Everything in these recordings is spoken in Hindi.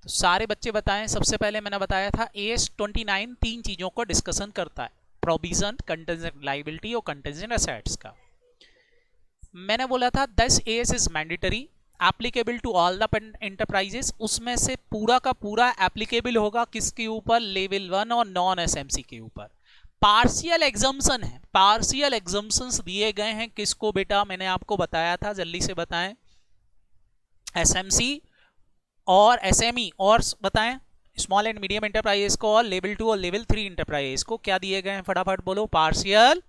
तो सारे बच्चे बताएं। सबसे पहले मैंने बताया था AS29 तीन चीजों को डिस्कशन करता है, प्रोविजन, कंटिजेंट लायबिलिटी और कंटिजेंट असेट्स का। मैंने बोला था this AS is mandatory applicable to all the enterprises. उसमें से पूरा का पूरा एप्लीकेबल होगा किसके ऊपर? लेवल 1 और नॉन SMC के ऊपर। पार्शियल एग्जम्पशन है, पार्शियल एग्जम्पशंस दिए गए हैं किसको बेटा? मैंने आपको बताया था, जल्दी से बताएं। SMC और SME और बताएं स्मॉल एंड मीडियम एंटरप्राइजेस को, और लेवल 2 और लेवल 3 एंटरप्राइजेस को क्या दिए गए हैं? फटाफट बोलो। पार्शियल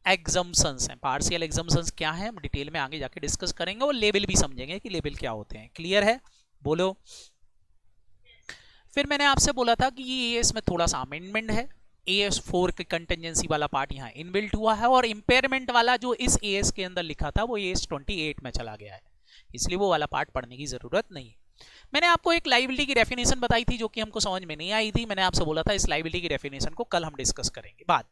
एग्जम्पशंस हैं। पार्शियल एग्जम्पशंस क्या है हम डिटेल में आगे जाके डिस्कस करेंगे, और लेवल भी समझेंगे कि लेवल क्या होते हैं। क्लियर है? बोलो। फिर मैंने आपसे बोला था कि ये इसमें थोड़ा सा अमेंडमेंट है। AS4 के कंटेंजेंसी वाला पार्ट यहाँ इनबिल्ट हुआ है, और इंपेयरमेंट वाला जो इस AS के अंदर लिखा था वो AS28 में चला गया है, इसलिए वो वाला पार्ट पढ़ने की जरूरत नहीं है। मैंने आपको एक लायबिलिटी की डेफिनेशन बताई थी जो कि हमको समझ में नहीं आई थी। मैंने आपसे बोला था इस लायबिलिटी की डेफिनेशन को कल हम डिस्कस करेंगे बाद,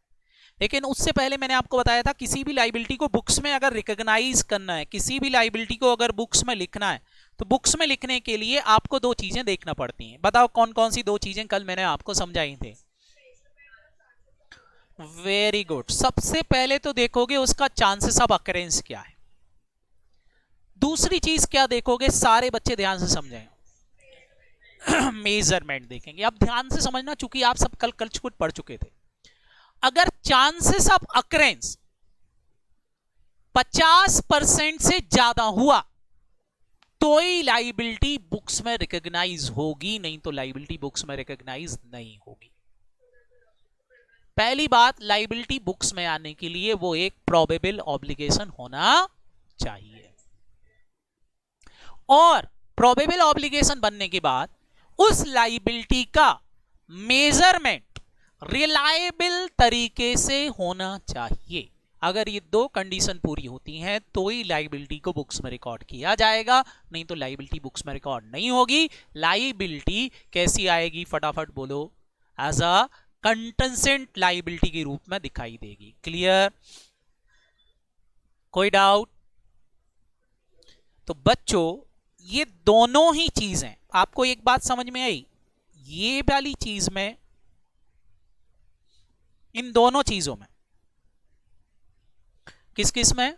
लेकिन उससे पहले मैंने आपको बताया था किसी भी लायबिलिटी को बुक्स में अगर रिकॉग्नाइज करना है, किसी भी लायबिलिटी को अगर बुक्स में लिखना है, तो बुक्स में लिखने के लिए आपको दो चीजें देखना पड़ती हैं। बताओ कौन कौन सी दो चीजें कल मैंने आपको समझाई थी? Very good. सबसे पहले तो देखोगे उसका चांसेस ऑफ अकरेंस क्या है। दूसरी चीज क्या देखोगे? सारे बच्चे ध्यान से समझें, मेजरमेंट देखेंगे। अब ध्यान से समझना, चूंकि आप सब कल कुछ पढ़ चुके थे। अगर चांसेस ऑफ अकरेंस 50% से ज्यादा हुआ तो ही लायबिलिटी बुक्स में रिकॉग्नाइज होगी, नहीं तो लायबिलिटी बुक्स में रिकॉग्नाइज नहीं होगी। पहली बात, लायबिलिटी बुक्स में आने के लिए वो एक प्रोबेबल ऑब्लिगेशन होना चाहिए, और प्रोबेबल ऑब्लिगेशन बनने के बाद उस लायबिलिटी का मेजरमेंट रिलायबल तरीके से होना चाहिए। अगर ये दो कंडीशन पूरी होती हैं तो ही लायबिलिटी को बुक्स में रिकॉर्ड किया जाएगा, नहीं तो लायबिलिटी बुक्स में रिकॉर्ड नहीं होगी। लायबिलिटी कैसी आएगी? फटाफट बोलो। एज अ कंटेंजेंट लायबिलिटी के रूप में दिखाई देगी। क्लियर? कोई डाउट? तो बच्चों ये दोनों ही चीजें आपको एक बात समझ में आई, ये वाली चीज में, इन दोनों चीजों में, किस किस में,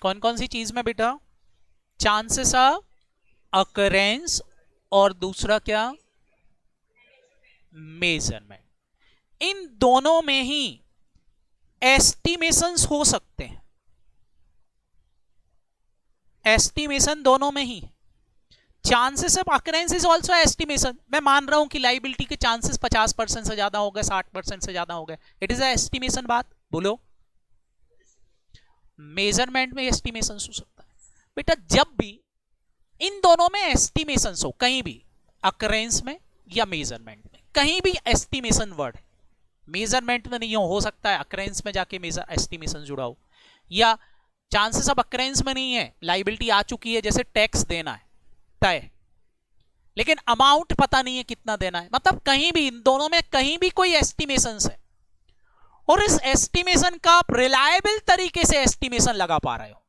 कौन कौन सी चीज में बेटा? चांसेस ऑफ अकरेंस और दूसरा क्या? मेजरमेंट। इन दोनों में ही एस्टिमेशंस हो सकते हैं। एस्टिमेशन दोनों में ही। Chances of occurrence is also estimation. मैं मान रहा हूं कि लायबिलिटी के चांसेस 50% से ज्यादा हो गए, 60% से ज्यादा हो गए, इट इज एस्टिमेशन। बात बोलो। मेजरमेंट में एस्टिमेशन हो सकता है बेटा जब भी इन दोनों में एस्टिमेशन हो, कहीं भी अकरेंस में या मेजरमेंट में, कहीं भी एस्टिमेशन वर्ड है। मेजरमेंट में नहीं हो सकता है अकरेंस में जाके मेजर एस्टिमेशन जुड़ा हो, या चांसेस ऑफ अकरेंस में नहीं है, लायबिलिटी आ चुकी है, जैसे टैक्स देना है तय, लेकिन अमाउंट पता नहीं है कितना देना है। मतलब कहीं भी इन दोनों में कहीं भी कोई एस्टिमेशन है, और इस एस्टिमेशन का आप रिलायबल तरीके से एस्टिमेशन लगा पा रहे हो,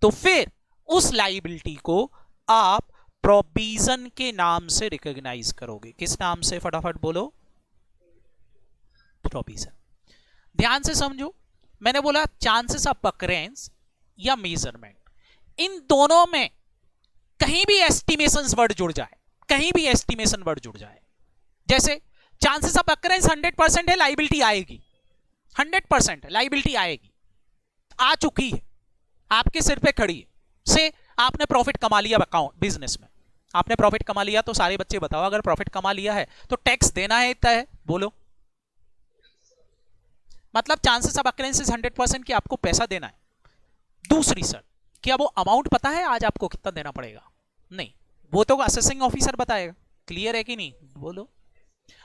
तो फिर उस लायबिलिटी को आप प्रोविजन के नाम से रिकॉग्नाइज करोगे। किस नाम से? फटाफट बोलो। प्रोविजन। ध्यान से समझो, मैंने बोला चांसेस ऑफ अकरेंस या मेजरमेंट, इन दोनों में कहीं भी एस्टिमेशन वर्ड जुड़ जाए, कहीं भी एस्टिमेशन वर्ड जुड़ जाए, जैसे चांसेस ऑफ अकरेंस 100% है, लायबिलिटी आएगी, 100% लायबिलिटी आएगी, आ चुकी है, आपके सिर पे खड़ी है। से आपने प्रॉफिट कमा लिया अकाउंट बिजनेस में, आपने प्रॉफिट कमा लिया, तो सारे बच्चे बताओ अगर प्रॉफिट कमा लिया है तो टैक्स देना है इतना है? बोलो। मतलब चांसेस ऑफ अकरेंस इज 100% कि आपको पैसा देना है। दूसरी सर, क्या वो अमाउंट पता है आज आपको कितना देना पड़ेगा? नहीं, वो तो असेसिंग ऑफिसर बताएगा। क्लियर है कि नहीं? बोलो।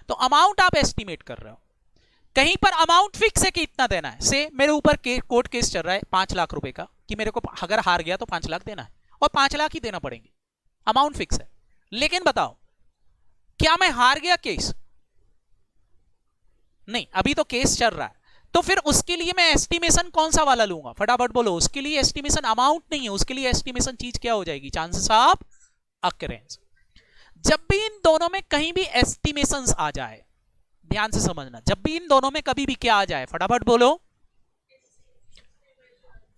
तो अमाउंट आप एस्टिमेट कर रहे हो, कहीं पर अमाउंट फिक्स है कि इतना देना है। से मेरे ऊपर कोर्ट केस चल रहा है 5 लाख रुपए का, कि मेरे को अगर हार गया तो 5 लाख देना है, और 5 लाख ही देना पड़ेंगे, अमाउंट फिक्स है। लेकिन बताओ क्या मैं हार गया केस? नहीं, अभी तो केस चल रहा है, तो फिर उसके लिए मैं एस्टिमेशन कौन सा वाला लूंगा, फटाफट बोलो। उसके लिए एस्टिमेशन अमाउंट नहीं है, उसके लिए एस्टिमेशन चीज क्या हो जाएगी, चांसेस ऑफ अकरेंस। जब भी इन दोनों में कहीं भी एस्टिमेशंस आ जाए, ध्यान से समझना, जब भी इन दोनों में कभी भी क्या आ जाए, फटाफट बोलो,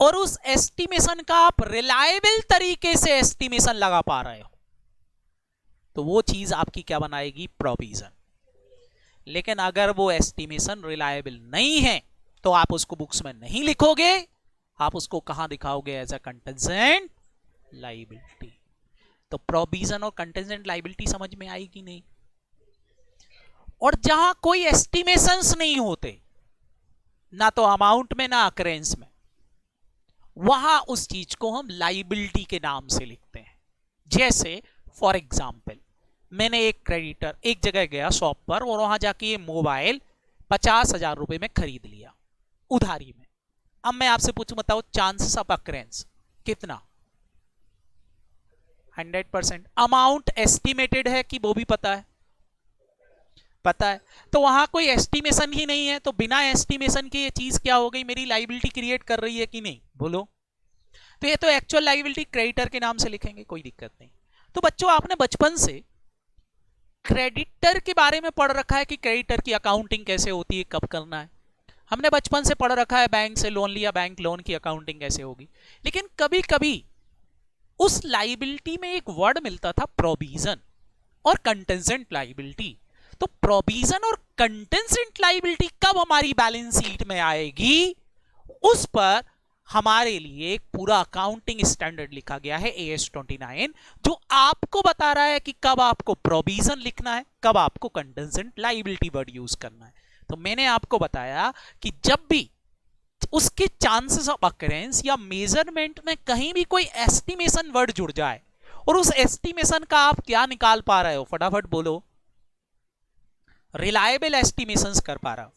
और उस एस्टिमेशन का आप रिलायबल तरीके से एस्टिमेशन लगा पा रहे हो, तो वो चीज आपकी क्या बनाएगी, प्रोविजन। लेकिन अगर वो एस्टिमेशन रिलायबल नहीं है तो आप उसको बुक्स में नहीं लिखोगे, आप उसको कहां दिखाओगे, एज अ कंटिजेंट लायबिलिटी। तो प्रोविजन और कंटिजेंट लायबिलिटी समझ में आई कि नहीं। और जहां कोई एस्टिमेशंस नहीं होते, ना तो अमाउंट में ना अकरेंस में, वहां उस चीज को हम लायबिलिटी के नाम से लिखते हैं। जैसे फॉर एग्जाम्पल, मैंने एक क्रेडिटर एक जगह गया शॉप पर, और वहां जाके ये मोबाइल 50,000 रुपए में खरीद लिया उधारी में। अब मैं आपसे पूछूं, बताओ चांसेस ऑफ अकरेंस कितना, 100%। अमाउंट एस्टिमेटेड है कि वो भी पता है, पता है। तो वहां कोई एस्टिमेशन ही नहीं है, तो बिना एस्टिमेशन के ये चीज क्या हो गई, मेरी लायबिलिटी क्रिएट कर रही है कि नहीं, बोलो। तो ये तो एक्चुअल लायबिलिटी क्रेडिटर के नाम से लिखेंगे, कोई दिक्कत नहीं। तो बच्चों, आपने बचपन से क्रेडिटर के बारे में पढ़ रखा है कि क्रेडिटर की अकाउंटिंग कैसे होती है, कब करना है। हमने बचपन से पढ़ रखा है बैंक से लोन लिया, बैंक लोन की अकाउंटिंग कैसे होगी। लेकिन कभी कभी उस लायबिलिटी में एक वर्ड मिलता था, प्रोविजन और कंटिजेंट लायबिलिटी। तो प्रोविजन और कंटिजेंट लायबिलिटी कब हमारी बैलेंस शीट में आएगी, उस पर हमारे लिए एक पूरा अकाउंटिंग स्टैंडर्ड लिखा गया है, AS 29, जो आपको बता रहा है कि कब आपको प्रोविजन लिखना है, कब आपको कंटिजेंट लायबिलिटी वर्ड यूज करना है। तो मैंने आपको बताया कि जब भी उसके चांसेस ऑफ अकरेंस या मेजरमेंट में कहीं भी कोई एस्टिमेशन वर्ड जुड़ जाए, और उस एस्टिमेशन का आप क्या निकाल पा रहे हो, फटाफट बोलो, रिलायबल एस्टिमेशंस कर पा रहे हो,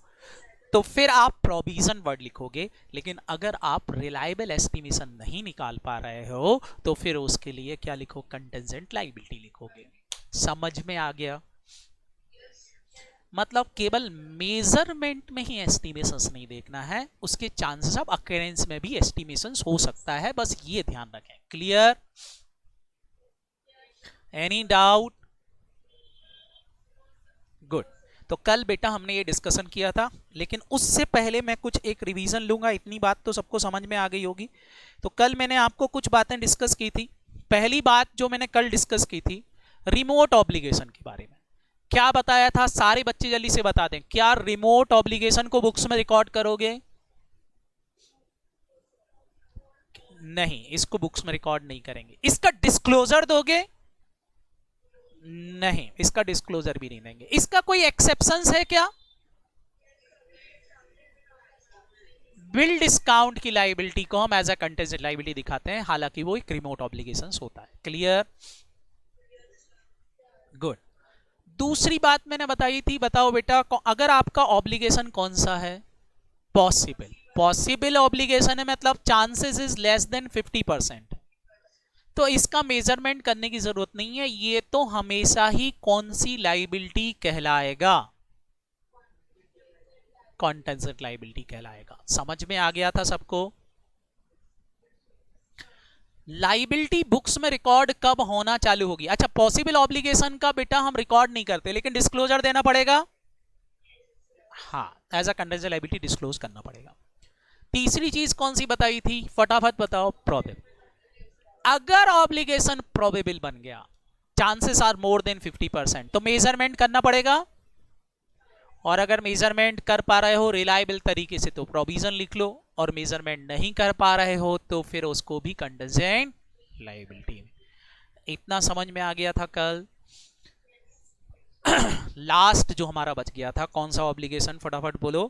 तो फिर आप प्रोविजन वर्ड लिखोगे। लेकिन अगर आप रिलायबल एस्टिमेशन नहीं निकाल पा रहे हो, तो फिर उसके लिए क्या लिखो, कंटिजेंट लायबिलिटी लिखोगे। समझ में आ गया। मतलब केवल मेजरमेंट में ही एस्टिमेशंस नहीं देखना है, उसके चांसेस ऑफ अकरेंस में भी एस्टिमेशंस हो सकता है, बस ये ध्यान रखें। क्लियर? Any doubt? गुड। तो कल बेटा हमने ये डिस्कशन किया था, लेकिन उससे पहले मैं कुछ एक रिवीजन लूंगा। इतनी बात तो सबको समझ में आ गई होगी। तो कल मैंने आपको कुछ बातें डिस्कस की थी। पहली बात जो मैंने कल डिस्कस की थी, रिमोट ऑब्लिगेशन के बारे में। क्या बताया था, सारे बच्चे जल्दी से बता दें, क्या रिमोट ऑब्लिगेशन को बुक्स में रिकॉर्ड करोगे? नहीं, इसको बुक्स में रिकॉर्ड नहीं करेंगे। इसका डिस्क्लोजर दोगे? नहीं, इसका डिस्क्लोजर भी नहीं देंगे। इसका कोई एक्सेप्शंस है क्या? बिल डिस्काउंट की लायबिलिटी को हम एज अ कंटिजेंट लायबिलिटी दिखाते हैं, हालांकि वो एक रिमोट ऑब्लिगेशंस होता है। क्लियर? गुड। दूसरी बात मैंने बताई थी, बताओ बेटा, अगर आपका ऑब्लिगेशन कौन सा है, पॉसिबल। पॉसिबल ऑब्लिगेशन है, मतलब चांसेस इज लेस देन 50%, तो इसका मेजरमेंट करने की जरूरत नहीं है। ये तो हमेशा ही कौन सी लायबिलिटी कहलाएगा, कंटिजेंट लायबिलिटी कहलाएगा। समझ में आ गया था सबको? लायबिलिटी बुक्स में रिकॉर्ड कब होना चालू होगी? अच्छा, पॉसिबल ऑब्लिगेशन का बेटा हम रिकॉर्ड नहीं करते, लेकिन डिस्क्लोजर देना पड़ेगा। हाँ, as a contingent liability disclose करना पड़ेगा। तीसरी चीज कौन सी बताई थी, फटाफट बताओ, प्रोबेबल। अगर ऑब्लिगेशन प्रोबेबल बन गया, चांसेस आर मोर देन 50%, तो मेजरमेंट करना पड़ेगा। और अगर मेजरमेंट कर पा रहे हो रिलायबल तरीके से तो प्रोविजन लिख लो, और मेजरमेंट नहीं कर पा रहे हो तो फिर उसको भी कंटिजेंट लायबिलिटी में। इतना समझ में आ गया था कल? लास्ट जो हमारा बच गया था कौन सा ऑब्लिगेशन, फटाफट बोलो,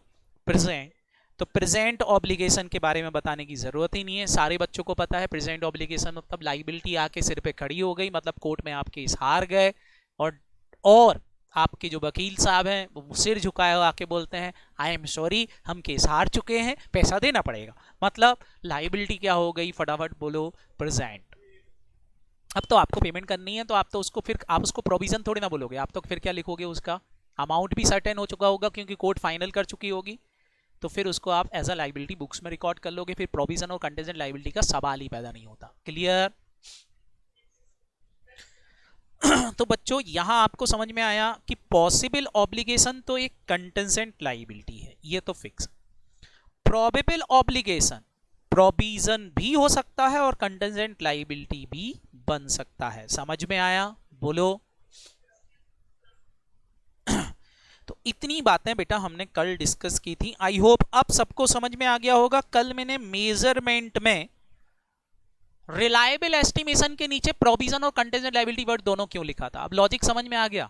प्रेजेंट। तो प्रेजेंट ऑब्लिगेशन के बारे में बताने की जरूरत ही नहीं है, सारे बच्चों को पता है। प्रेजेंट ऑब्लिगेशन मतलब लायबिलिटी आके सिर पे खड़ी हो गई, मतलब कोर्ट में आप केस हार गए, और आपके जो वकील साहब हैं वो सिर झुकाए हो आके बोलते हैं, आई एम सॉरी, हम केस हार चुके हैं, पैसा देना पड़ेगा। मतलब लायबिलिटी क्या हो गई, फटाफट बोलो, प्रेजेंट। अब तो आपको पेमेंट करनी है, तो आप तो उसको फिर आप उसको प्रोविजन थोड़ी ना बोलोगे, आप तो फिर क्या लिखोगे, उसका अमाउंट भी सर्टेन हो चुका होगा क्योंकि कोर्ट फाइनल कर चुकी होगी। तो फिर उसको आप एज अ लाइबिलिटी बुक्स में रिकॉर्ड कर लोगे, फिर प्रोविजन और कंटेंजेंट लाइबिलिटी का सवाल ही पैदा नहीं होता। क्लियर? तो बच्चों यहां आपको समझ में आया कि पॉसिबल ऑब्लिगेशन तो एक कंटेंजेंट लाइबिलिटी है, ये तो फिक्स। प्रोबेबल ऑब्लिगेशन प्रोविजन भी हो सकता है और कंटेंजेंट लाइबिलिटी भी बन सकता है। समझ में आया? बोलो। तो इतनी बातें बेटा हमने कल डिस्कस की थी। आई होप अब सबको समझ में आ गया होगा। कल मैंने मेजरमेंट में रिलायबल एस्टिमेशन के नीचे प्रोविजन और कंटेंजेंट लायबिलिटी वर्ड दोनों क्यों लिखा था? अब लॉजिक समझ में आ गया।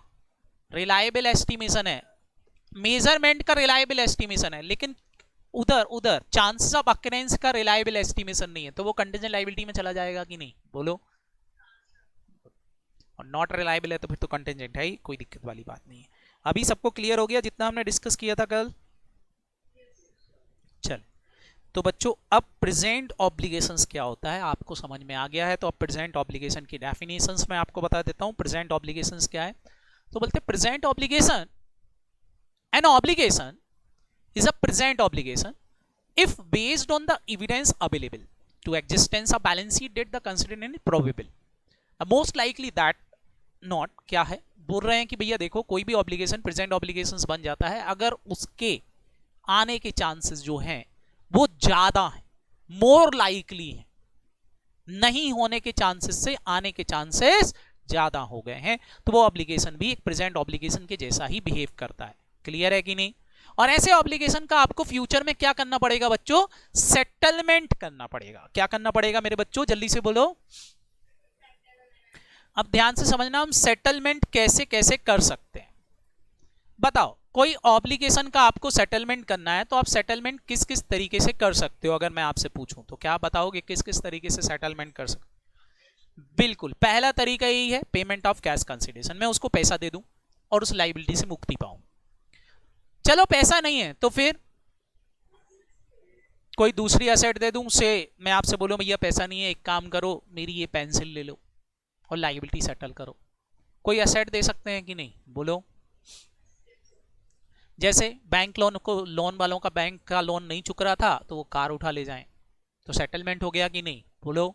रिलायबल एस्टिमेशन है, मेजरमेंट का रिलायबल एस्टिमेशन है, लेकिन उधर चांसेस ऑफ अकरेंस का रिलायबल एस्टिमेशन नहीं है, तो वो कंटेंजेंट लायबिलिटी में चला जाएगा कि नहीं? बोलो। और नॉट रिलायबल है तो फिर तो कंटेंजेंट है ही, कोई दिक्कत वाली बात नहीं है। अभी सबको क्लियर हो गया जितना हमने डिस्कस किया था कल? चल, तो बच्चों अब प्रेजेंट ऑब्लिगेशंस क्या होता है आपको समझ में आ गया है। तो अब प्रेजेंट ऑब्लिगेशन की डेफिनेशंस मैं आपको बता देता हूं। प्रेजेंट ऑब्लिगेशंस क्या है? तो बोलते हैं present obligation, an obligation is a present obligation if based on the evidence available to existence of balance sheet date the considered in probable, most likely that not। क्या है बोल रहे हैं कि भैया देखो कोई भी ऑब्लिगेशन प्रेजेंट ऑब्लिगेशंस बन जाता है अगर उसके आने के चांसेस जो हैं वो ज्यादा है, मोर लाइकली है, नहीं होने के चांसेस से आने के चांसेस ज्यादा हो गए हैं, तो वो ऑब्लिगेशन भी एक प्रेजेंट ऑब्लिगेशन के जैसा ही बिहेव करता है। क्लियर है कि नहीं? और ऐसे ऑब्लिगेशन का आपको फ्यूचर में क्या करना पड़ेगा बच्चों? सेटलमेंट करना पड़ेगा। क्या करना पड़ेगा मेरे बच्चों? जल्दी से बोलो। अब ध्यान से समझना, हम सेटलमेंट कैसे कैसे कर सकते हैं। बताओ, कोई ऑब्लिगेशन का आपको सेटलमेंट करना है तो आप सेटलमेंट किस किस तरीके से कर सकते हो? अगर मैं आपसे पूछूं तो क्या बताओगे किस किस तरीके से सेटलमेंट कर सकते? बिल्कुल, पहला तरीका यही है, पेमेंट ऑफ कैश कंसिडरेशन। मैं उसको पैसा दे दूं और उस लायबिलिटी से मुक्ति पाऊं। चलो पैसा नहीं है तो फिर कोई दूसरी एसेट दे दूं उसे, मैं आपसे बोलूं भैया पैसा नहीं है, एक काम करो मेरी ये पेंसिल ले लो और लायबिलिटी सेटल करो। कोई एसेट दे सकते हैं कि नहीं? बोलो। जैसे बैंक लोन वालों का बैंक का लोन नहीं चुक रहा था तो वो कार उठा ले जाएं, तो सेटलमेंट हो गया कि नहीं? बोलो।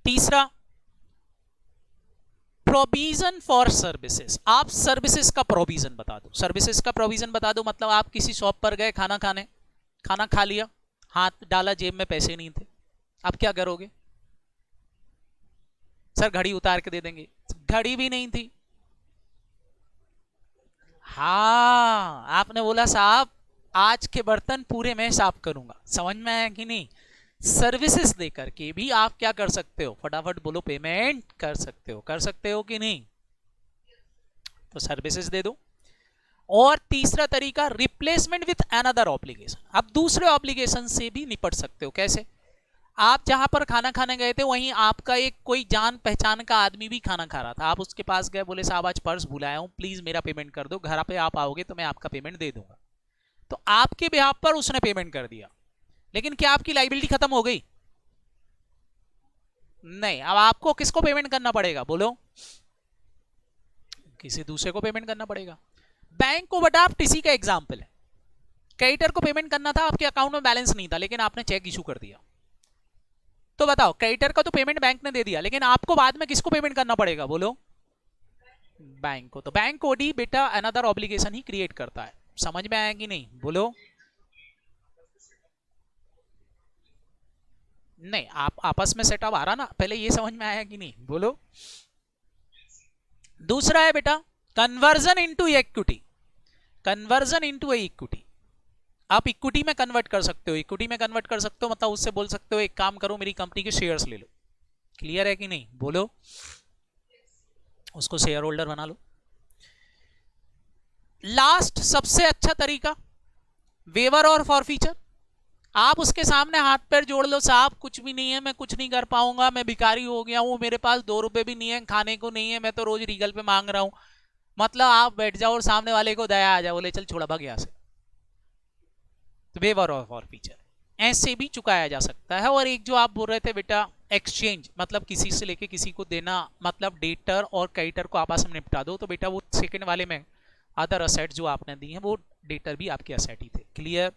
तीसरा, प्रोविजन फॉर सर्विसेज। आप सर्विसेज का प्रोविजन बता दो। सर्विसेज का प्रोविजन बता दो मतलब आप किसी शॉप पर गए खाना खाने, खाना खा लिया, हाथ डाला जेब में पैसे नहीं थे, आप क्या करोगे? सर घड़ी उतार के दे देंगे। घड़ी भी नहीं थी। हाँ, आपने बोला साहब आज के बर्तन पूरे मैं साफ करूंगा। समझ में आया कि नहीं? सर्विसेज देकर के भी आप क्या कर सकते हो? फटाफट बोलो, पेमेंट कर सकते हो। कर सकते हो कि नहीं? तो सर्विसेज दे दो। और तीसरा तरीका, रिप्लेसमेंट विथ अनदर ऑब्लिगेशन। आप दूसरे ऑब्लिगेशन से भी निपट सकते हो। कैसे? आप जहां पर खाना खाने गए थे वहीं आपका एक कोई जान पहचान का आदमी भी खाना खा रहा था, आप उसके पास गए, बोले साहब आज पर्स भुलाया हूं, प्लीज मेरा पेमेंट कर दो, घर पे आप आओगे तो मैं आपका पेमेंट दे दूंगा। तो आपके बिहाफ पर उसने पेमेंट कर दिया, लेकिन क्या आपकी लायबिलिटी खत्म हो गई? नहीं। अब आपको किसको पेमेंट करना पड़ेगा? बोलो। किसी दूसरे को पेमेंट करना पड़ेगा। बैंक ओवरड्राफ्ट इसी का एग्जाम्पल है। क्रेडिटर को पेमेंट करना था, आपके अकाउंट में बैलेंस नहीं था, लेकिन आपने चेक इशू कर दिया। तो बताओ, क्रेडिटर का तो पेमेंट बैंक ने दे दिया, लेकिन आपको बाद में किसको पेमेंट करना पड़ेगा? बोलो। बैंक को। तो बैंक ओडी बेटा अनदर ऑब्लिगेशन ही क्रिएट करता है। समझ में आया कि नहीं? बोलो। नहीं, आप आपस में सेटअप आ रहा ना, पहले ये समझ में आया कि नहीं? बोलो। दूसरा है बेटा conversion into equity. Conversion into equity, आप इक्विटी में कन्वर्ट कर सकते हो। इक्विटी में कन्वर्ट कर सकते हो मतलब उससे बोल सकते हो एक काम करो मेरी कंपनी के शेयर्स ले लो। क्लियर है कि नहीं? बोलो। उसको शेयर होल्डर बना लो। लास्ट सबसे अच्छा तरीका, वेवर और फॉरफीचर। आप उसके सामने हाथ पैर जोड़ लो, साहब कुछ भी नहीं है, मैं कुछ नहीं कर पाऊंगा, मैं भिखारी हो गया हूं, मेरे पास 2 रुपए भी नहीं है, खाने को नहीं है, मैं तो रोज रीगल पे मांग रहा हूं। मतलब आप बैठ जाओ और सामने वाले को दया आ जाए, बोले चल छोड़ा भाग यहां से। तो वेवर और फॉरफीचर ऐसे भी चुकाया जा सकता है। और एक जो आप बोल रहे थे बेटा एक्सचेंज, मतलब किसी से लेके किसी को देना, मतलब डेटर और क्रेडिटर को आपस में निपटा दो, तो बेटा वो सेकंड वाले में अदर असेट जो आपने दी है वो डेटर भी आपके एसेट ही थे। क्लियर?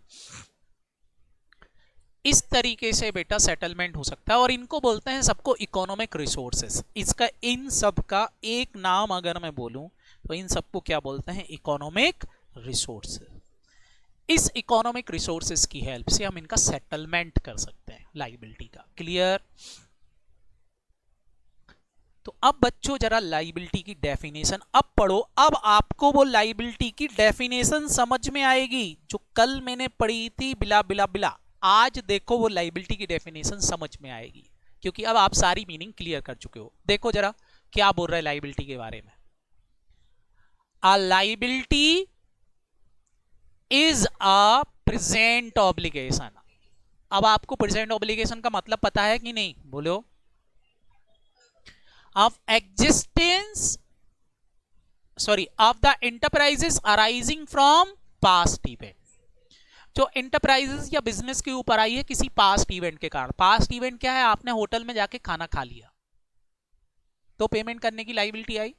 इस तरीके से बेटा सेटलमेंट हो सकता है और इनको बोलते हैं सबको इकोनॉमिक रिसोर्सेस। इसका इन सब का एक नाम अगर मैं बोलूं तो इन सबको क्या बोलते हैं? Economic resources. इस इकोनॉमिक रिसोर्सेस की हेल्प से हम इनका सेटलमेंट कर सकते हैं लाइबिलिटी का। क्लियर? तो अब बच्चों जरा लाइबिलिटी की डेफिनेशन अब पढ़ो। अब आपको वो लाइबिलिटी की डेफिनेशन समझ में आएगी जो कल मैंने पढ़ी थी बिला बिला बिला। आज देखो वो लाइबिलिटी की डेफिनेशन समझ में आएगी क्योंकि अब आप सारी मीनिंग क्लियर कर चुके हो। देखो जरा क्या बोल रहा है लाइबिलिटी के बारे में। A liability is a present obligation. अब आपको प्रेजेंट ऑब्लिगेशन का मतलब पता है कि नहीं? बोलो। Of existence of the enterprises arising from past event. जो एंटरप्राइजेस या बिजनेस के ऊपर आई है किसी पास्ट इवेंट के कारण। पास्ट इवेंट क्या है? आपने होटल में जाके खाना खा लिया तो पेमेंट करने की लाइबिलिटी आई।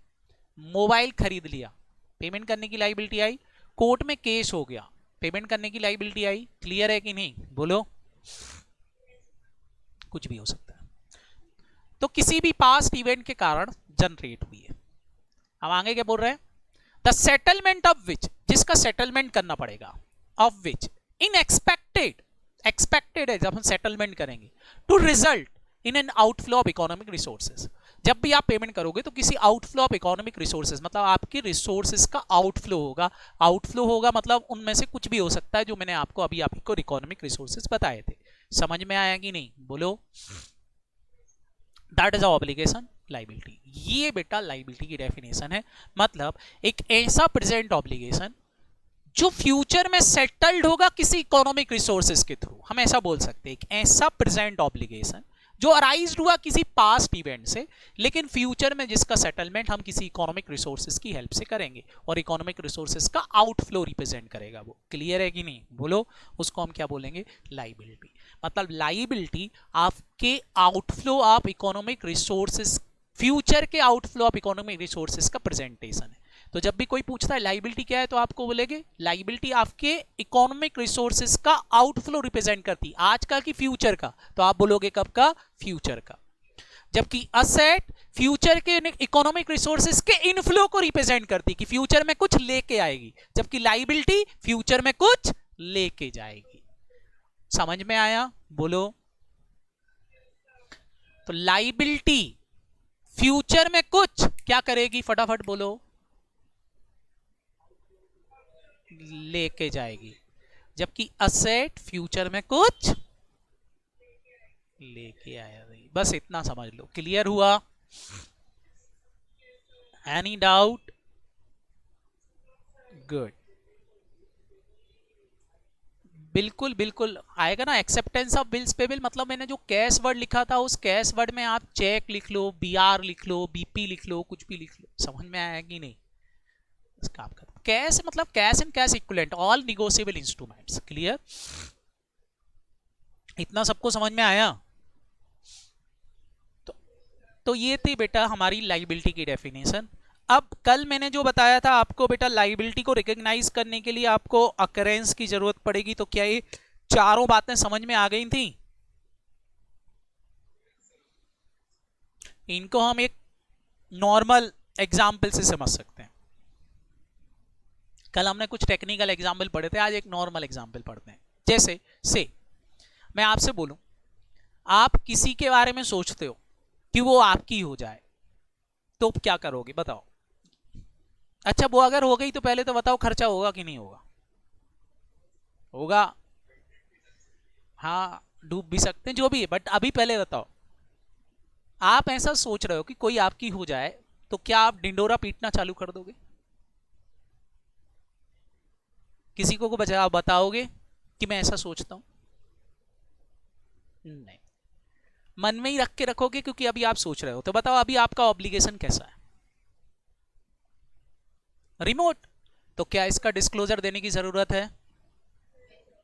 मोबाइल खरीद लिया, पेमेंट करने की लाइबिलिटी आई। कोर्ट में केस हो गया, पेमेंट करने की लाइबिलिटी आई। क्लियर है कि नहीं? बोलो। कुछ भी हो सकता है। तो किसी भी पास्ट इवेंट के कारण जनरेट हुई है। अब आगे क्या बोल रहे हैं? द सेटलमेंट ऑफ विच, जिसका सेटलमेंट करना पड़ेगा, ऑफ विच इन एक्सपेक्टेड है जब हम सेटलमेंट करेंगे, to result in an outflow of economic resources. जब भी आप पेमेंट करोगे तो किसी आउटफ्लो ऑफ इकोनॉमिक रिसोर्सेज, मतलब आपके रिसोर्सेज का आउटफ्लो होगा। आउटफ्लो होगा मतलब उनमें से कुछ भी हो सकता है जो मैंने आपको अभी आपको इकोनॉमिक रिसोर्सेज बताए थे। समझ में आया कि नहीं? बोलो। That is obligation liability. ये बेटा लाइबिलिटी की डेफिनेशन है। मतलब एक ऐसा प्रेजेंट ऑब्लिगेशन जो फ्यूचर में सेटल्ड होगा किसी इकोनॉमिक रिसोर्सेज के थ्रू। हम ऐसा बोल सकते हैं, एक ऐसा प्रेजेंट ऑब्लिगेशन जो अराइज हुआ किसी पास्ट इवेंट से, लेकिन फ्यूचर में जिसका सेटलमेंट हम किसी इकोनॉमिक रिसोर्सेज की हेल्प से करेंगे और इकोनॉमिक रिसोर्सेज का आउटफ्लो रिप्रेजेंट करेगा वो। क्लियर है कि नहीं? बोलो। उसको हम क्या बोलेंगे? लाइबिलिटी। मतलब लाइबिलिटी आपके outflow of economic resources, future के आउटफ्लो ऑफ इकोनॉमिक रिसोर्सेज का प्रेजेंटेशन है। तो जब भी कोई पूछता है लाइबिलिटी क्या है तो आपको बोलेंगे लाइबिलिटी आपके इकोनॉमिक रिसोर्सेज का आउटफ्लो रिप्रेजेंट करती, आज का कि फ्यूचर का। तो आप बोलोगे कब का? फ्यूचर का। जबकि असेट फ्यूचर के इकोनॉमिक रिसोर्सेज के इनफ्लो को रिप्रेजेंट करती कि फ्यूचर में कुछ लेके आएगी, जबकि लाइबिलिटी फ्यूचर में कुछ लेके जाएगी। समझ में आया? बोलो। तो लाइबिलिटी फ्यूचर में कुछ क्या करेगी? फटाफट बोलो। लेके जाएगी। जबकि असेट फ्यूचर में कुछ लेके आया नहीं। बस इतना समझ लो। क्लियर हुआ? Any doubt? गुड। बिल्कुल बिल्कुल आएगा ना। एक्सेप्टेंस ऑफ बिल्स पेबल मतलब मैंने जो कैश वर्ड लिखा था उस कैश वर्ड में आप चेक लिख लो, बीआर लिख लो, बीपी लिख लो, कुछ भी लिख लो। समझ में आया कि नहीं? इसका आपका कैश मतलब cash and cash equivalent, all negotiable instruments. Clear? इतना सबको समझ में आया? तो ये थी बेटा हमारी लाइबिलिटी की डेफिनेशन। अब कल मैंने जो बताया था आपको बेटा, लाइबिलिटी को रिकॉग्नाइज करने के लिए आपको अकरेंस की जरूरत पड़ेगी। तो क्या ये चारों बातें समझ में आ गई थी? इनको हम एक नॉर्मल एग्जाम्पल से समझ सकते हैं। कल हमने कुछ टेक्निकल एग्जाम्पल पढ़े थे, आज एक नॉर्मल एग्जाम्पल पढ़ते हैं। जैसे से मैं आपसे बोलूं, आप किसी के बारे में सोचते हो कि वो आपकी हो जाए तो क्या करोगे? बताओ। अच्छा, वो अगर हो गई तो पहले तो बताओ खर्चा होगा कि नहीं होगा? होगा। हाँ, डूब भी सकते हैं, जो भी है, बट अभी पहले बताओ, आप ऐसा सोच रहे हो कि कोई आपकी हो जाए तो क्या आप डिंडोरा पीटना चालू कर दोगे? किसी को बचा बताओगे कि मैं ऐसा सोचता हूं? नहीं, मन में ही रख के रखोगे क्योंकि अभी आप सोच रहे हो। तो बताओ अभी आपका ऑब्लिगेशन कैसा है? रिमोट। तो क्या इसका डिस्क्लोजर देने की जरूरत है?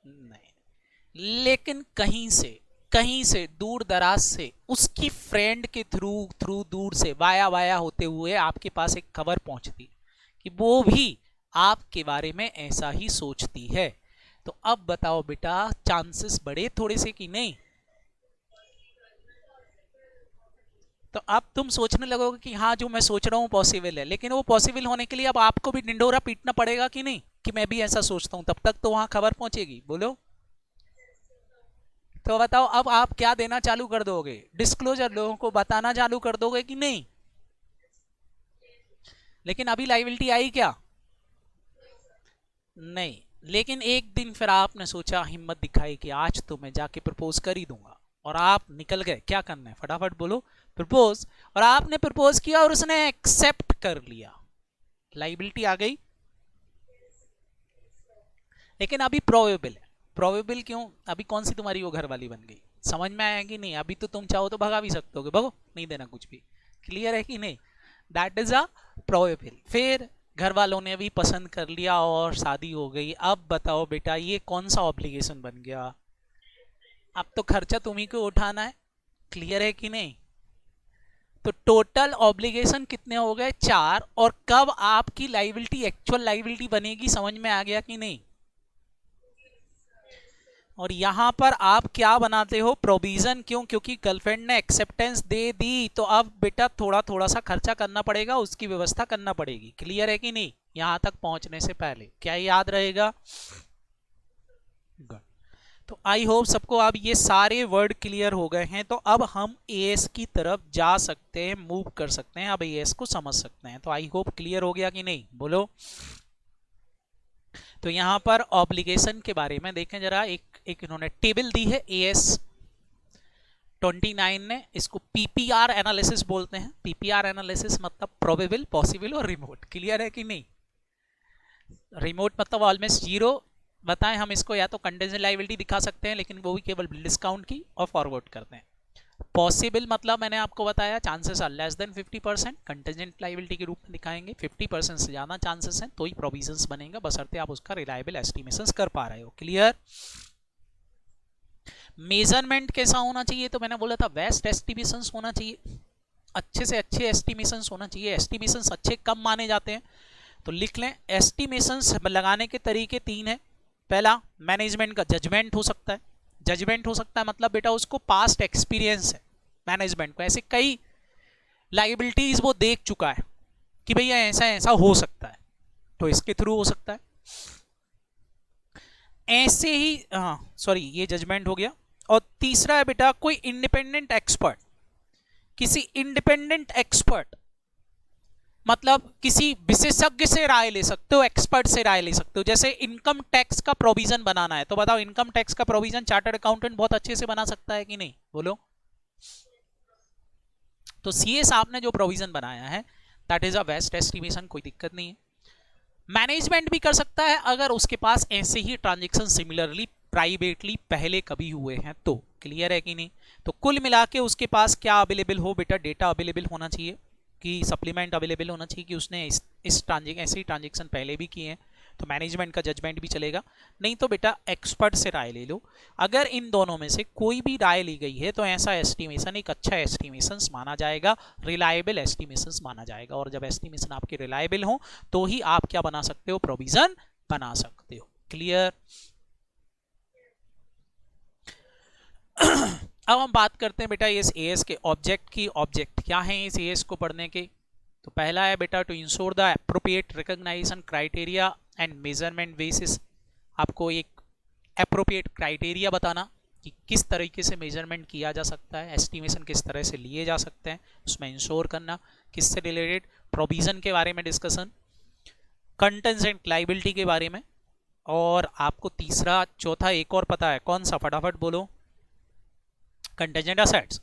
नहीं। लेकिन कहीं से दूर दराज से उसकी फ्रेंड के थ्रू दूर से वाया होते हुए आपके पास एक खबर पहुंचती कि वो भी आपके बारे में ऐसा ही सोचती है। तो अब बताओ बेटा चांसेस बढ़े थोड़े से कि नहीं? तो अब तुम सोचने लगोगे कि हाँ जो मैं सोच रहा हूँ पॉसिबल है, लेकिन वो पॉसिबल होने के लिए अब आपको भी डिंडोरा पीटना पड़ेगा कि नहीं कि मैं भी ऐसा सोचता हूँ, तब तक तो वहां खबर पहुंचेगी। बोलो तो बताओ अब आप क्या देना चालू कर दोगे? डिस्क्लोजर, लोगों को बताना चालू कर दोगे कि नहीं? लेकिन अभी लाइबिलिटी आई क्या? नहीं। लेकिन एक दिन फिर आपने सोचा, हिम्मत दिखाई कि आज तो मैं जाके प्रपोज कर ही दूंगा, और आप निकल गए। क्या करना है फटाफट बोलो? प्रपोज। और आपने प्रपोज किया और उसने एक्सेप्ट कर लिया, लाइबिलिटी आ गई। लेकिन अभी प्रोबेबल है। प्रोबेबल क्यों? अभी कौन सी तुम्हारी वो घर वाली बन गई? समझ में आया कि नहीं? अभी तो तुम चाहो तो भगा भी सकते हो, भगो नहीं देना कुछ भी। क्लियर है कि नहीं? That is a probable. फिर घर वालों ने भी पसंद कर लिया और शादी हो गई। अब बताओ बेटा ये कौन सा ऑब्लिगेशन बन गया? अब तो खर्चा तुम्ही को उठाना है। क्लियर है कि नहीं? तो टोटल ऑब्लिगेशन कितने हो गए? 4। और कब आपकी लाइबिलिटी एक्चुअल लाइबिलिटी बनेगी, समझ में आ गया कि नहीं? और यहां पर आप क्या बनाते हो? प्रोविजन। क्यों? क्योंकि गर्लफ्रेंड ने एक्सेप्टेंस दे दी, तो अब बेटा थोड़ा थोड़ा सा खर्चा करना पड़ेगा, उसकी व्यवस्था करना पड़ेगी। क्लियर है कि नहीं? यहां तक पहुंचने से पहले क्या याद रहेगा? गुड। तो आई होप सबको अब ये सारे वर्ड क्लियर हो गए हैं। तो अब हम एएस की तरफ जा सकते हैं, मूव कर सकते हैं, अब एएस को समझ सकते हैं। तो आई होप क्लियर हो गया कि नहीं? बोलो। तो यहां पर ऑब्लिगेशन के बारे में देखें जरा। एक इन्होंने टेबल दी है एएस 29 ने, इसको पीपीआर एनालिसिस बोलते हैं। पीपीआर एनालिसिस मतलब प्रोबेबल, पॉसिबल और रिमोट। क्लियर है कि नहीं? रिमोट मतलब ऑलमोस्ट जीरो। बताएं हम इसको या तो कंटीजेंट लायबिलिटी दिखा सकते हैं, लेकिन वो भी केवल डिस्काउंट की, और फॉरवर्ड करते हैं। पॉसिबल मतलब मैंने आपको बताया chances are less than 50%, contingent liability के रूप में दिखाएंगे। 50% से ज़्यादा चांसेस हैं तो ही प्रोविजंस बनेगा, बशर्ते आप उसका रिलायबल एस्टिमेशंस कर पा रहे हो। क्लियर? मेजरमेंट कैसा होना चाहिए? तो मैंने बोला था बेस्ट एस्टिमेशंस होना चाहिए, अच्छे से अच्छे एस्टिमेशंस होना चाहिए। एस्टिमेशंस अच्छे कम माने जाते हैं, तो लिख लें एस्टिमेशंस लगाने के तरीके 3 हैं। पहला, मैनेजमेंट का जजमेंट हो सकता है। जजमेंट हो सकता है मतलब बेटा उसको पास्ट एक्सपीरियंस है मैनेजमेंट को, ऐसे कई लाइबिलिटीज वो देख चुका है कि भैया ऐसा ऐसा हो सकता है, तो इसके थ्रू हो सकता है। ऐसे ही सॉरी ये जजमेंट हो गया। और तीसरा है बेटा कोई इंडिपेंडेंट एक्सपर्ट। किसी इंडिपेंडेंट एक्सपर्ट मतलब किसी विशेषज्ञ से राय ले सकते हो, एक्सपर्ट से राय ले सकते हो। जैसे इनकम टैक्स का प्रोविजन बनाना है, तो बताओ इनकम टैक्स का प्रोविजन चार्टर्ड अकाउंटेंट बहुत अच्छे से बना सकता है कि नहीं? बोलो। तो सीए साहब ने जो प्रोविजन बनाया है that is a best estimation, कोई दिक्कत नहीं है। मैनेजमेंट भी कर सकता है अगर उसके पास ऐसे ही ट्रांजेक्शन सिमिलरली प्राइवेटली पहले कभी हुए हैं तो। क्लियर है कि नहीं? तो कुल मिला के उसके पास क्या अवेलेबल हो बेटा? डेटा अवेलेबल होना चाहिए, कि सप्लीमेंट अवेलेबल होना चाहिए कि उसने इस ऐसे ही ट्रांजेक्शन पहले भी किए हैं, तो मैनेजमेंट का जजमेंट भी चलेगा। नहीं तो बेटा एक्सपर्ट से राय ले लो। अगर इन दोनों में से कोई भी राय ली गई है तो ऐसा एस्टिमेशन एक अच्छा एस्टिमेशन माना जाएगा, रिलायबल एस्टिमेशन माना जाएगा। और जब एस्टिमेशन आपके रिलायबल हो तो ही आप क्या बना सकते हो? प्रोविजन बना सकते हो। क्लियर? अब हम बात करते हैं बेटा इस एएस के ऑब्जेक्ट की। ऑब्जेक्ट क्या है इस एएस को पढ़ने के? तो पहला है बेटा to ensure the appropriate recognition criteria and measurement basis. आपको एक एप्रोप्रिएट क्राइटेरिया बताना कि किस तरीके से मेजरमेंट किया जा सकता है, एस्टिमेशन किस तरह से लिए जा सकते हैं, उसमें इंश्योर करना। किससे रिलेटेड? प्रोविजन के बारे में डिस्कशन, कंटीजेंट लायबिलिटी के बारे में, और आपको तीसरा चौथा एक और पता है कौन सा? फटाफट बोलो। Contingent assets.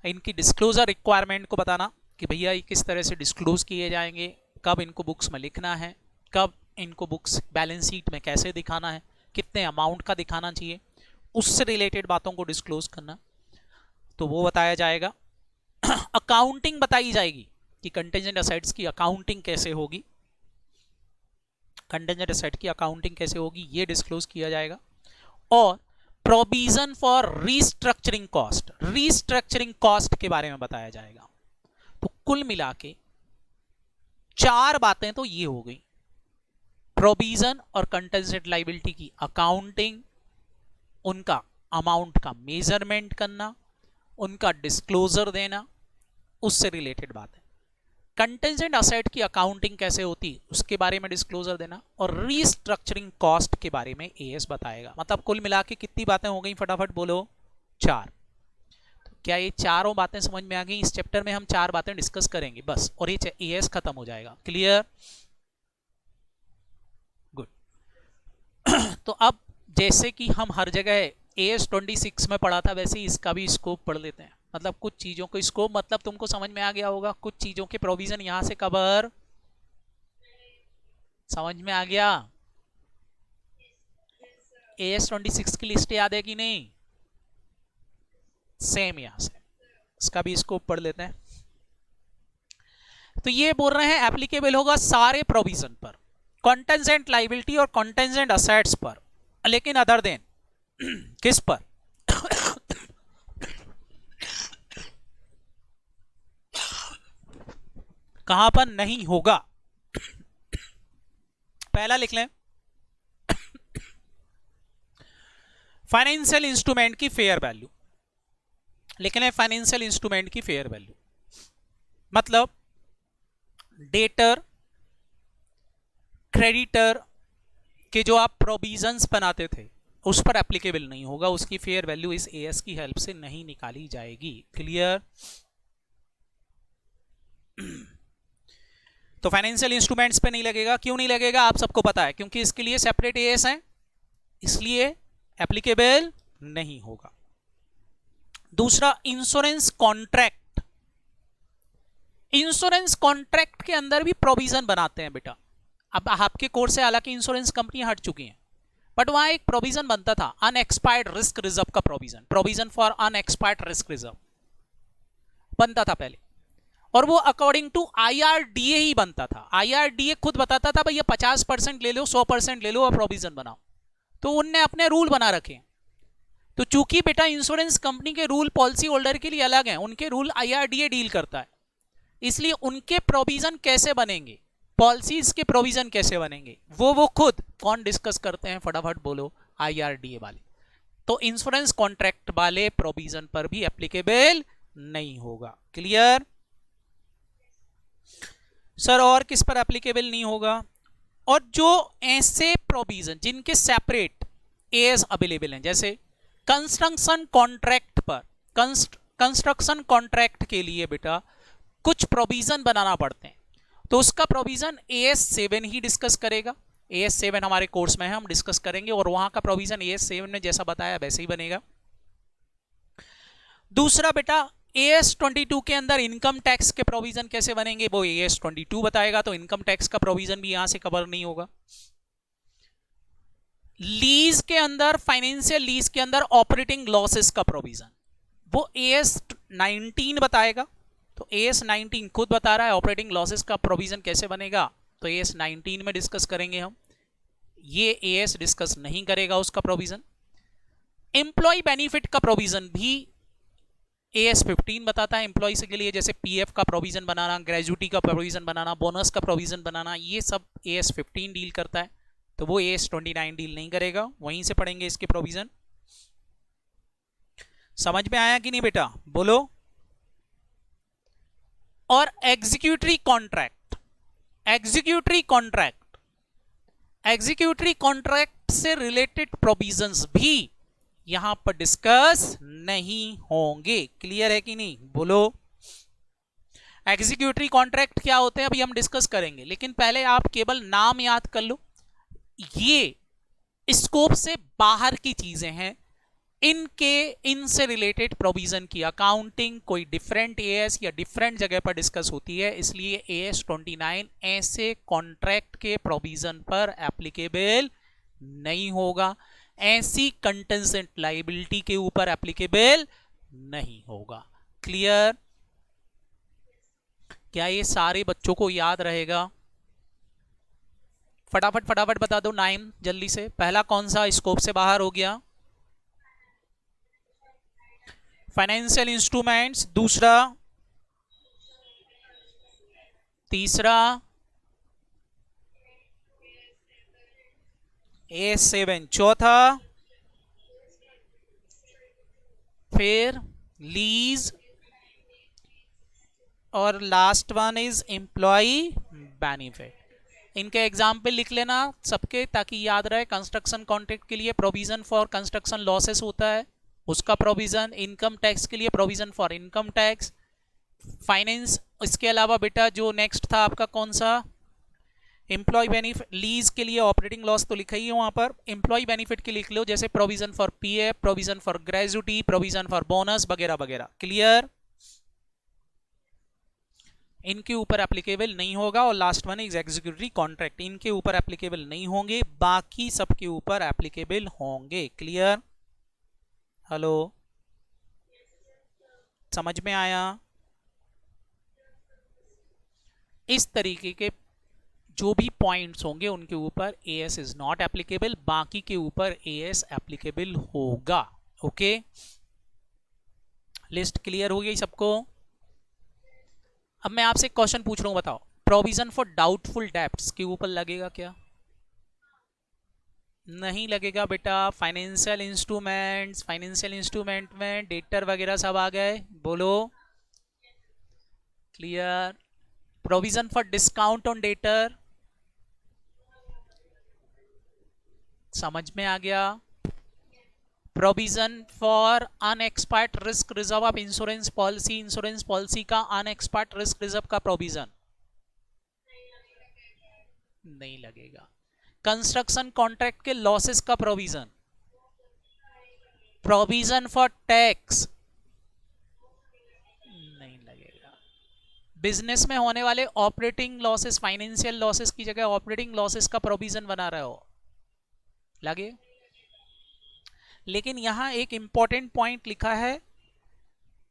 इनकी डिस्क्लोजर रिक्वायरमेंट को बताना कि भैया ये किस तरह से डिस्क्लोज किए जाएंगे, कब इनको बुक्स में लिखना है, कब इनको बुक्स बैलेंस शीट में कैसे दिखाना है, कितने अमाउंट का दिखाना चाहिए, उससे रिलेटेड बातों को डिस्क्लोज करना, तो वो बताया जाएगा। अकाउंटिंग बताई जाएगी कि कंटीजेंट असेट्स की अकाउंटिंग कैसे होगी, कंटीजेंट असेट की अकाउंटिंग कैसे होगी ये डिस्क्लोज किया जाएगा। और provision for restructuring cost, restructuring cost के बारे में बताया जाएगा। तो कुल मिला के 4 बातें तो ये हो गई। प्रोविजन और कंटेंजेंट लायबिलिटी की अकाउंटिंग, उनका अमाउंट का मेजरमेंट करना, उनका डिस्क्लोजर देना, उससे रिलेटेड बात है। कंटेंजेंट असेट की अकाउंटिंग कैसे होती उसके बारे में डिस्क्लोजर देना, और रीस्ट्रक्चरिंग कॉस्ट के बारे में एएस बताएगा। मतलब कुल मिला के कितनी बातें हो गई, फटाफट बोलो? 4। तो क्या ये चारों बातें समझ में आ गई? इस चैप्टर में हम 4 बातें डिस्कस करेंगे बस, और ये एएस खत्म हो जाएगा। क्लियर? गुड। तो अब जैसे कि हम हर जगह एएस 26 में पढ़ा था, वैसे ही इसका भी स्कोप पढ़ लेते हैं। मतलब कुछ चीजों को स्कोप मतलब तुमको समझ में आ गया होगा, कुछ चीजों के प्रोविजन यहां से कवर समझ में आ गया। एएस 26 की लिस्ट याद है कि नहीं? सेम यहां से इसका भी स्कोप पढ़ लेते हैं। तो ये बोल रहे हैं एप्लीकेबल होगा सारे प्रोविजन पर, कंटेंजेंट लायबिलिटी और कंटेंजेंट असेट्स पर, लेकिन अदर देन किस पर? कहां पर नहीं होगा? पहला लिख लें, फाइनेंशियल इंस्ट्रूमेंट की फेयर वैल्यू। लिख लें फाइनेंशियल इंस्ट्रूमेंट की फेयर वैल्यू, मतलब डेटर क्रेडिटर के जो आप प्रोविजंस बनाते थे उस पर एप्लीकेबल नहीं होगा, उसकी फेयर वैल्यू इस एएस की हेल्प से नहीं निकाली जाएगी। क्लियर? तो फाइनेंशियल इंस्ट्रूमेंट्स पे नहीं लगेगा। क्यों नहीं लगेगा आप सबको पता है, क्योंकि इसके लिए सेपरेट एएस है, इसलिए एप्लीकेबल नहीं होगा। दूसरा, इंश्योरेंस कॉन्ट्रैक्ट। इंश्योरेंस कॉन्ट्रैक्ट के अंदर भी प्रोविजन बनाते हैं बेटा। अब आपके कोर्स से हालांकि इंश्योरेंस कंपनियां हट चुकी हैं, बट वहां एक प्रोविजन बनता था, अनएक्सपायर्ड रिस्क रिजर्व का provision, provision for unexpired risk reserve बनता था पहले, और वो अकॉर्डिंग टू आईआरडीए ही बनता था। आईआरडीए खुद बताता था भाई ये 50% ले लो, 100% ले लो और प्रोविजन बनाओ। तो उनने अपने रूल बना रखे। तो चूंकि बेटा इंश्योरेंस कंपनी के रूल पॉलिसी होल्डर के लिए अलग हैं, उनके रूल आईआरडीए डील करता है, इसलिए उनके प्रोविजन कैसे बनेंगे, पॉलिसीज के प्रोविजन कैसे बनेंगे, वो खुद कौन डिस्कस करते हैं? फटाफट बोलो, आईआरडीए वाले। तो इंश्योरेंस कॉन्ट्रैक्ट वाले प्रोविजन पर भी एप्लीकेबल नहीं होगा। Clear sir? और किस पर एप्लीकेबल नहीं होगा? और जो ऐसे प्रोविजन जिनके सेपरेट एएस अवेलेबल हैं, जैसे कंस्ट्रक्शन कॉन्ट्रैक्ट पर, कंस्ट्रक्शन कॉन्ट्रैक्ट के लिए बेटा कुछ प्रोविजन बनाना पड़ते हैं, तो उसका प्रोविजन AS7 ही डिस्कस करेगा। AS7 हमारे कोर्स में है, हम डिस्कस करेंगे, और वहां का प्रोविजन AS7 में जैसा बताया वैसे ही बनेगा। दूसरा बेटा, AS22 के अंदर इनकम टैक्स के प्रोविजन कैसे बनेंगे, वो AS22 बताएगा, तो इनकम टैक्स का प्रोविजन भी यहां से कवर नहीं होगा। लीज के अंदर, फाइनेंशियल लीज के अंदर ऑपरेटिंग लॉसेस का प्रोविजन, वो AS19 बताएगा। तो AS19 खुद बता रहा है ऑपरेटिंग लॉसेस का प्रोविजन कैसे बनेगा, तो AS19 में डिस्कस करेंगे हम, ये AS डिस्कस नहीं करेगा उसका प्रोविजन। एम्प्लॉय बेनिफिट का प्रोविजन भी AS15 बताता है एम्प्लॉय के लिए, जैसे PF का प्रोविजन बनाना, ग्रेजुटी का प्रोविजन बनाना, बोनस का प्रोविजन बनाना, ये सब AS15 डील करता है, तो वो AS29 डील नहीं करेगा, वहीं से पढ़ेंगे इसके प्रोविजन। समझ में आया कि नहीं बेटा? बोलो। और executory contract, executory contract, executory contract से रिलेटेड प्रोविजंस भी यहां पर डिस्कस नहीं होंगे। क्लियर है कि नहीं? बोलो। एग्जीक्यूटरी कॉन्ट्रैक्ट क्या होते हैं अभी हम डिस्कस करेंगे, लेकिन पहले आप केवल नाम याद कर लो, ये स्कोप से बाहर की चीजें हैं, इनसे रिलेटेड प्रोविजन की अकाउंटिंग कोई डिफरेंट एएस या डिफरेंट जगह पर डिस्कस होती है, इसलिए AS29 ऐसे कॉन्ट्रैक्ट के प्रोविजन पर एप्लीकेबल नहीं होगा, ऐसी कंटेंजेंट लायबिलिटी के ऊपर एप्लीकेबल नहीं होगा। क्लियर? क्या ये सारे बच्चों को याद रहेगा? फटाफट फटाफट बता दो नाम जल्दी से। पहला कौन सा स्कोप से बाहर हो गया? Financial instruments. दूसरा, तीसरा A7 चौथा, फिर लीज, और last one is employ benefit. इनके एग्जाम्पल लिख लेना सबके, ताकि याद रहे। कंस्ट्रक्शन कॉन्ट्रैक्ट के लिए प्रोविजन फॉर कंस्ट्रक्शन लॉसेस होता है, उसका प्रोविजन। इनकम टैक्स के लिए provision for income tax, finance. इसके अलावा बेटा जो नेक्स्ट था आपका कौन सा, एम्प्लॉय बेनिफिट। लीज के लिए ऑपरेटिंग लॉस तो लिखा ही है वहां पर, एम्प्लॉय बेनिफिट के लिख लो, जैसे provision for PF, provision for gratuity, provision for bonus वगैरह वगैरह। क्लियर? इनके ऊपर एप्लीकेबल नहीं होगा। और last one is executive contract, इनके ऊपर एप्लीकेबल नहीं होंगे, बाकी सबके ऊपर एप्लीकेबल होंगे। क्लियर? हेलो, समझ में आया? इस तरीके के जो भी पॉइंट्स होंगे उनके ऊपर एएस इज नॉट एप्लीकेबल, बाकी के ऊपर एएस एप्लीकेबल होगा। ओके, लिस्ट क्लियर हो गई सबको? अब मैं आपसे क्वेश्चन पूछ रहा हूं, बताओ, प्रोविजन फॉर डाउटफुल डेब्ट्स के ऊपर लगेगा क्या? नहीं लगेगा बेटा। फाइनेंशियल इंस्ट्रूमेंट्स, फाइनेंशियल इंस्ट्रूमेंट में डेटर वगैरह सब आ गए, बोलो। Clear? Provision for discount on debtor, समझ में आ गया? Provision for unexpired risk reserve of insurance policy, insurance policy का अनएक्सपायर्ड रिस्क रिजर्व का प्रोविजन नहीं लगेगा। कंस्ट्रक्शन कॉन्ट्रैक्ट के लॉसेस का प्रोविजन, प्रोविजन फॉर टैक्स नहीं लगेगा। बिजनेस में होने वाले ऑपरेटिंग लॉसेस, फाइनेंशियल लॉसेस की जगह ऑपरेटिंग लॉसेस का प्रोविजन बना रहे हो, लगे। लेकिन यहां एक इंपॉर्टेंट पॉइंट लिखा है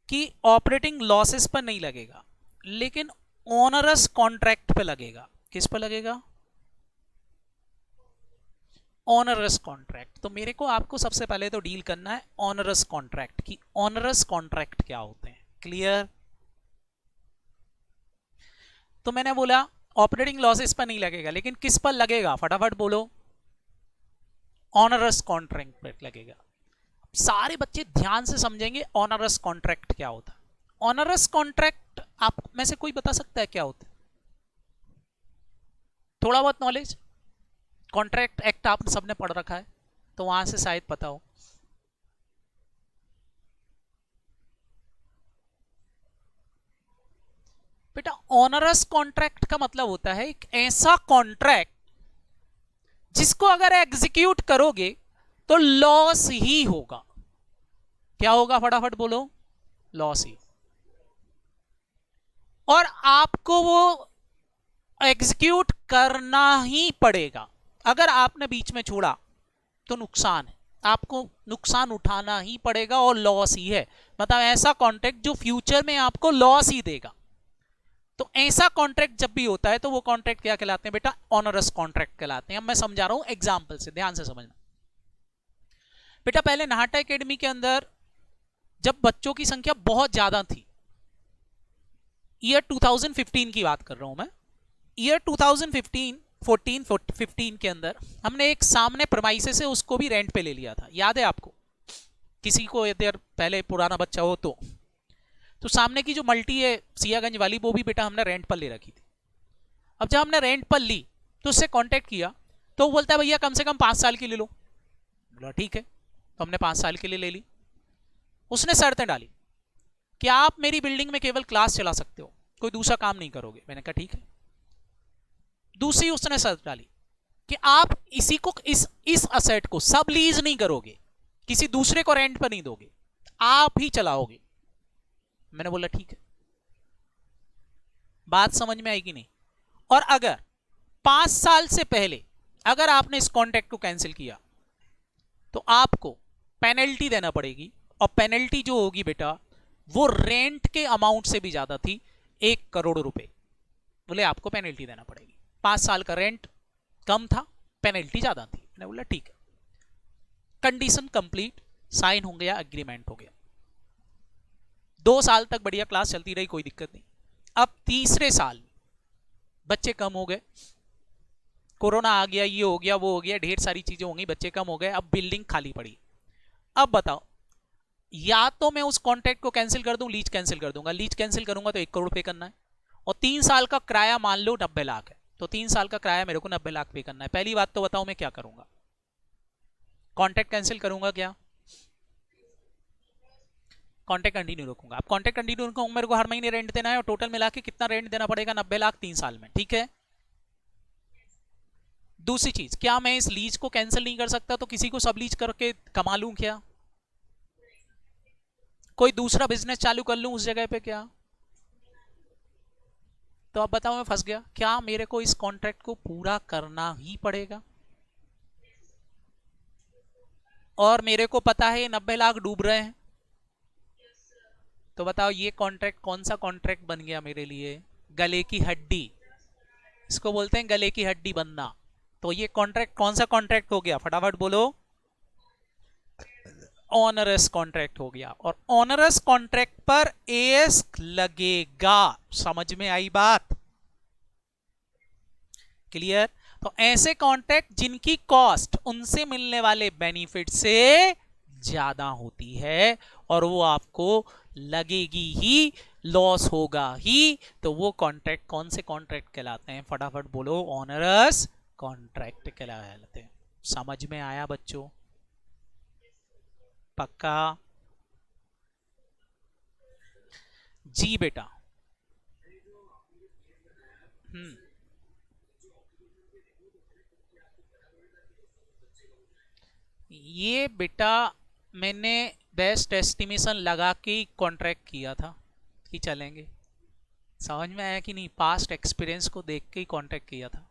कि ऑपरेटिंग लॉसेस पर नहीं लगेगा, लेकिन ऑनरस कॉन्ट्रैक्ट पे लगेगा। किस पर लगेगा? Onerous contract. तो मेरे को आपको सबसे पहले तो डील करना है ऑनरस कॉन्ट्रैक्ट की। ऑनरस कॉन्ट्रैक्ट क्या होते हैं? क्लियर? तो मैंने बोला ऑपरेटिंग लॉसेस पर नहीं लगेगा, लेकिन किस पर लगेगा? फटाफट बोलो। ऑनरस कॉन्ट्रैक्ट पर लगेगा। सारे बच्चे ध्यान से समझेंगे ऑनरस कॉन्ट्रैक्ट क्या होता है। ऑनरस कॉन्ट्रैक्ट आप में से कोई बता सकता है क्या होता है? थोड़ा बहुत नॉलेज, कॉन्ट्रैक्ट एक्ट आप सबने पढ़ रखा है तो वहां से शायद पता हो। बेटा ऑनरस कॉन्ट्रैक्ट का मतलब होता है एक ऐसा कॉन्ट्रैक्ट जिसको अगर एग्जीक्यूट करोगे तो लॉस ही होगा। क्या होगा? फटाफट बोलो। लॉस ही। और आपको वो एग्जीक्यूट करना ही पड़ेगा। अगर आपने बीच में छोड़ा तो नुकसान है, आपको नुकसान उठाना ही पड़ेगा और लॉस ही है। मतलब ऐसा कॉन्ट्रैक्ट जो फ्यूचर में आपको लॉस ही देगा। तो ऐसा कॉन्ट्रैक्ट जब भी होता है तो वो कॉन्ट्रैक्ट क्या कहलाते हैं बेटा? ऑनरस कॉन्ट्रैक्ट कहलाते हैं। अब मैं समझा रहा हूं एग्जाम्पल से, ध्यान से समझना। बेटा पहले नाहटा एकेडमी के अंदर जब बच्चों की संख्या बहुत ज्यादा थी, ईयर 2015 की बात कर रहा हूं मैं, ईयर 2015 के अंदर हमने एक सामने प्रेमाइसेस से उसको भी रेंट पे ले लिया था। याद है आपको? किसी को यदि पहले पुराना बच्चा हो तो सामने की जो मल्टी है सियागंज वाली, वो भी बेटा हमने रेंट पर ले रखी थी। अब जब हमने रेंट पर ली तो उससे कांटेक्ट किया तो वो बोलता है भैया कम से कम 5 साल की ले लो। बोला ठीक है, तो हमने 5 साल के लिए ले ली। उसने शर्तें डाली कि आप मेरी बिल्डिंग में केवल क्लास चला सकते हो, कोई दूसरा काम नहीं करोगे। मैंने कहा ठीक है। दूसरी उसने शर्त डाली कि आप इसी को इस असेट को सब लीज नहीं करोगे, किसी दूसरे को रेंट पर नहीं दोगे, आप ही चलाओगे। मैंने बोला ठीक है। बात समझ में आएगी नहीं? और अगर 5 साल से पहले अगर आपने इस कॉन्ट्रैक्ट को कैंसिल किया तो आपको पेनल्टी देना पड़ेगी। और पेनल्टी जो होगी बेटा वो रेंट के अमाउंट से भी ज्यादा थी, 1 करोड़ रुपए। बोले आपको पेनल्टी देना पड़ेगी। 5 साल का रेंट कम था, पेनल्टी ज्यादा थी। मैंने बोला ठीक है। कंडीशन कंप्लीट, साइन हो गया, एग्रीमेंट हो गया। 2 साल तक बढ़िया क्लास चलती रही, कोई दिक्कत नहीं। अब तीसरे साल बच्चे कम हो गए, कोरोना आ गया, ये हो गया, वो हो गया, ढेर सारी चीजें हो गई, बच्चे कम हो गए, अब बिल्डिंग खाली पड़ी। अब बताओ, या तो मैं उस कॉन्ट्रैक्ट को कैंसिल कर दूं, लीज कैंसिल कर दूंगा। लीज कैंसिल करूंगा तो 1 करोड़ पे करना है, और 3 साल का किराया मान लो 90 लाख है, तो 3 साल का किराया मेरे को 90 लाख पे करना है। पहली बात तो बताओ मैं क्या करूंगा? कॉन्ट्रैक्ट कैंसिल करूंगा क्या? कॉन्ट्रैक्ट कंटिन्यू रखूंगा। अब कॉन्ट्रैक्ट कंटिन्यू रखूंगा, मेरे को हर महीने रेंट देना है, और टोटल मिला के कितना रेंट देना पड़ेगा? 90 लाख 3 साल में, ठीक है। दूसरी चीज, क्या मैं इस लीज को कैंसिल नहीं कर सकता तो किसी को सब लीज करके कमा लूं क्या? कोई दूसरा बिजनेस चालू कर लूं उस जगह पे क्या? तो अब बताओ मैं फंस गया। क्या मेरे को इस कॉन्ट्रैक्ट को पूरा करना ही पड़ेगा? और मेरे को पता है 90 लाख डूब रहे हैं, तो बताओ ये कॉन्ट्रैक्ट कौन सा कॉन्ट्रैक्ट बन गया मेरे लिए? गले की हड्डी, इसको बोलते हैं गले की हड्डी बनना। तो ये कॉन्ट्रैक्ट कौन सा कॉन्ट्रैक्ट हो गया? फटाफट बोलो। ऑनरस कॉन्ट्रैक्ट हो गया, और ऑनरस कॉन्ट्रैक्ट पर एएस लगेगा। समझ में आई बात? क्लियर? तो ऐसे कॉन्ट्रैक्ट जिनकी कॉस्ट उनसे मिलने वाले बेनिफिट से ज्यादा होती है, और वो आपको लगेगी ही, लॉस होगा ही, तो वो कॉन्ट्रैक्ट कौन से कॉन्ट्रैक्ट कहलाते हैं? फटाफट बोलो। ऑनरस कॉन्ट्रैक्ट कहलाते हैं। समझ में आया बच्चों? पक्का? जी बेटा। हम्म। ये बेटा मैंने बेस्ट एस्टिमेशन लगा के कॉन्ट्रैक्ट किया था कि चलेंगे। समझ में आया कि नहीं? पास्ट एक्सपीरियंस को देख के ही कॉन्ट्रैक्ट किया था।